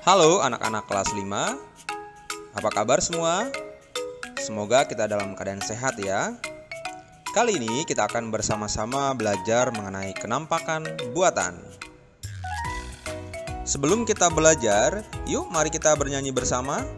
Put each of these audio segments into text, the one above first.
Halo anak-anak kelas 5. Apa kabar semua? Semoga kita dalam keadaan sehat ya. Kali ini kita akan bersama-sama belajar mengenai kenampakan buatan. Sebelum kita belajar, yuk mari kita bernyanyi bersama.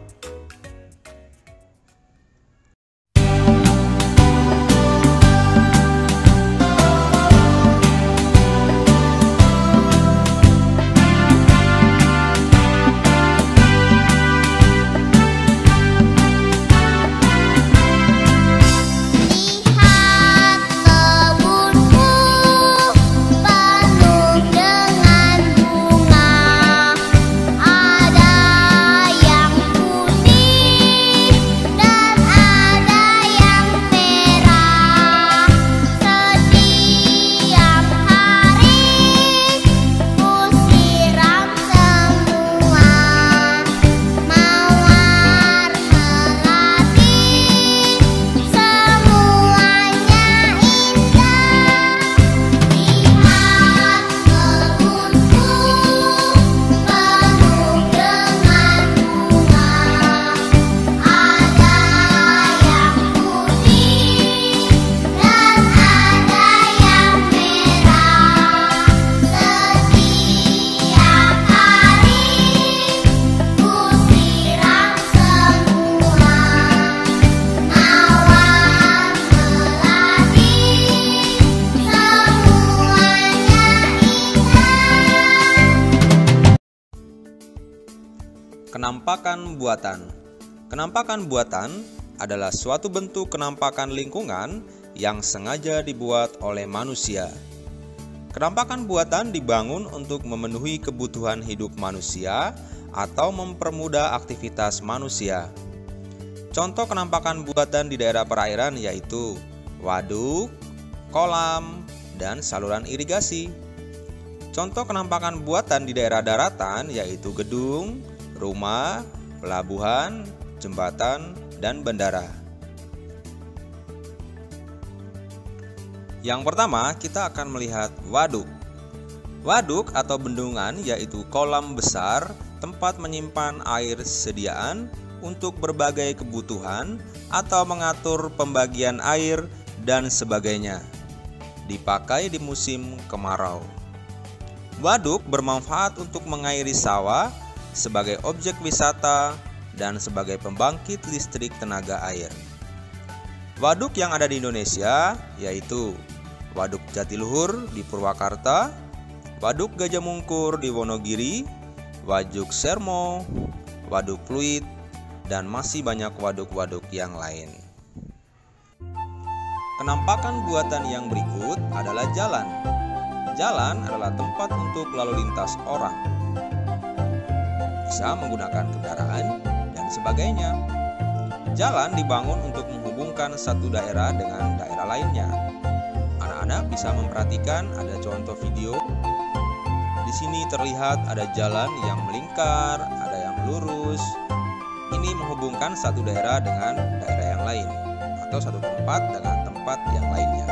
Kenampakan buatan. Kenampakan buatan adalah suatu bentuk kenampakan lingkungan yang sengaja dibuat oleh manusia. Kenampakan buatan dibangun untuk memenuhi kebutuhan hidup manusia atau mempermudah aktivitas manusia. Contoh kenampakan buatan di daerah perairan yaitu waduk, kolam, dan saluran irigasi. Contoh kenampakan buatan di daerah daratan yaitu gedung, rumah, pelabuhan, jembatan, dan bandara. Yang pertama, kita akan melihat waduk. Waduk atau bendungan yaitu kolam besar tempat menyimpan air sediaan untuk berbagai kebutuhan atau mengatur pembagian air dan sebagainya. Dipakai di musim kemarau. Waduk bermanfaat untuk mengairi sawah, sebagai objek wisata, dan sebagai pembangkit listrik tenaga air. Waduk yang ada di Indonesia yaitu Waduk Jatiluhur di Purwakarta, Waduk Gajah Mungkur di Wonogiri, Waduk Sermo, Waduk Pluit, dan masih banyak waduk-waduk yang lain. Kenampakan buatan yang berikut adalah jalan. Jalan adalah tempat untuk lalu lintas orang. Bisa menggunakan kendaraan dan sebagainya. Jalan dibangun untuk menghubungkan satu daerah dengan daerah lainnya. Anak-anak bisa memperhatikan ada contoh video. Di sini terlihat ada jalan yang melingkar, ada yang lurus. Ini menghubungkan satu daerah dengan daerah yang lain atau satu tempat dengan tempat yang lainnya.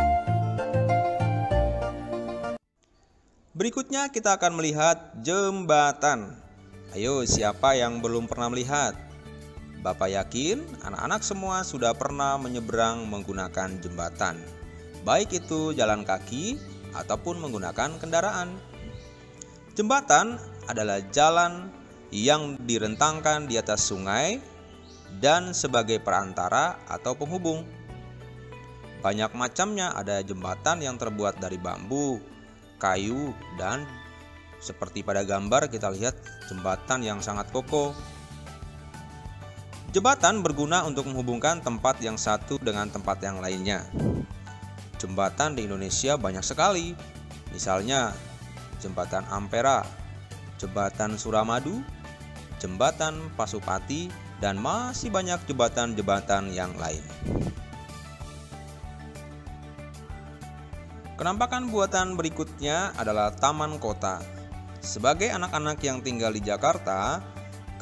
Berikutnya kita akan melihat jembatan. Ayo, siapa yang belum pernah melihat? Bapak yakin anak-anak semua sudah pernah menyeberang menggunakan jembatan, baik itu jalan kaki ataupun menggunakan kendaraan. Jembatan adalah jalan yang direntangkan di atas sungai dan sebagai perantara atau penghubung. Banyak macamnya, ada jembatan yang terbuat dari bambu, kayu, dan seperti pada gambar kita lihat jembatan yang sangat kokoh. Jembatan berguna untuk menghubungkan tempat yang satu dengan tempat yang lainnya. Jembatan di Indonesia banyak sekali. Misalnya Jembatan Ampera, Jembatan Suramadu, Jembatan Pasupati, dan masih banyak jembatan-jembatan yang lain. Kenampakan buatan berikutnya adalah taman kota. Sebagai anak-anak yang tinggal di Jakarta,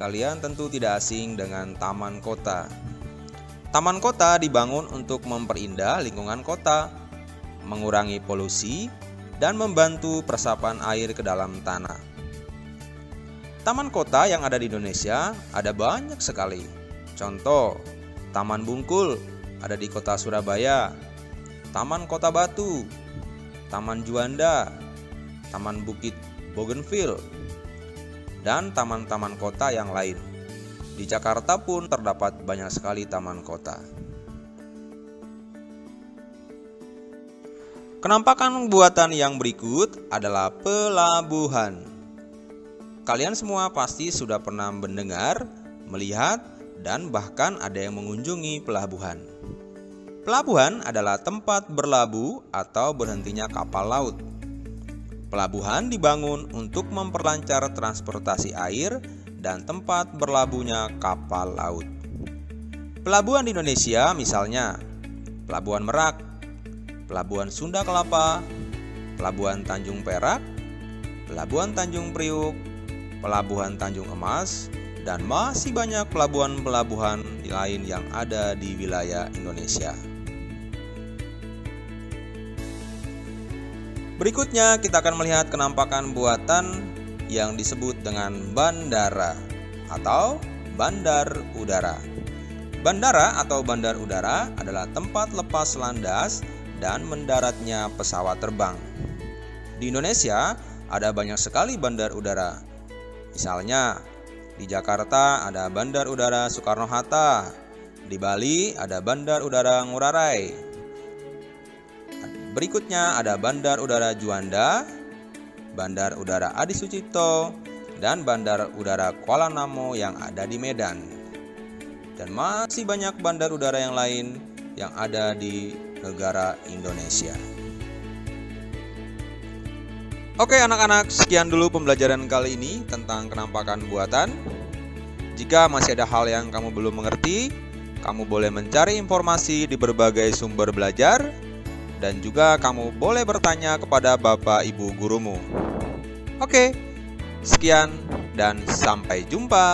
kalian tentu tidak asing dengan taman kota. Taman kota dibangun untuk memperindah lingkungan kota, mengurangi polusi, dan membantu peresapan air ke dalam tanah. Taman kota yang ada di Indonesia ada banyak sekali. Contoh, Taman Bungkul ada di kota Surabaya, Taman Kota Batu, Taman Juanda, Taman Bukit Bougainville, dan taman-taman kota yang lain. Di Jakarta pun terdapat banyak sekali taman kota. Kenampakan buatan yang berikut adalah pelabuhan. Kalian semua pasti sudah pernah mendengar, melihat, dan bahkan ada yang mengunjungi pelabuhan. Pelabuhan adalah tempat berlabuh atau berhentinya kapal laut. Pelabuhan dibangun untuk memperlancar transportasi air dan tempat berlabuhnya kapal laut. Pelabuhan di Indonesia misalnya Pelabuhan Merak, Pelabuhan Sunda Kelapa, Pelabuhan Tanjung Perak, Pelabuhan Tanjung Priuk, Pelabuhan Tanjung Emas, dan masih banyak pelabuhan-pelabuhan lain yang ada di wilayah Indonesia. Berikutnya kita akan melihat kenampakan buatan yang disebut dengan bandara atau bandar udara. Bandara atau bandar udara adalah tempat lepas landas dan mendaratnya pesawat terbang. Di Indonesia ada banyak sekali bandar udara. Misalnya di Jakarta ada Bandar Udara Soekarno-Hatta, di Bali ada Bandar Udara Ngurah Rai. Berikutnya ada Bandar Udara Juanda, Bandar Udara Adi Sucipto, dan Bandar Udara Kuala Namu yang ada di Medan. Dan masih banyak bandar udara yang lain yang ada di negara Indonesia. Oke anak-anak, sekian dulu pembelajaran kali ini tentang kenampakan buatan. Jika masih ada hal yang kamu belum mengerti, kamu boleh mencari informasi di berbagai sumber belajar, dan juga kamu boleh bertanya kepada Bapak Ibu gurumu. Oke, sekian dan sampai jumpa.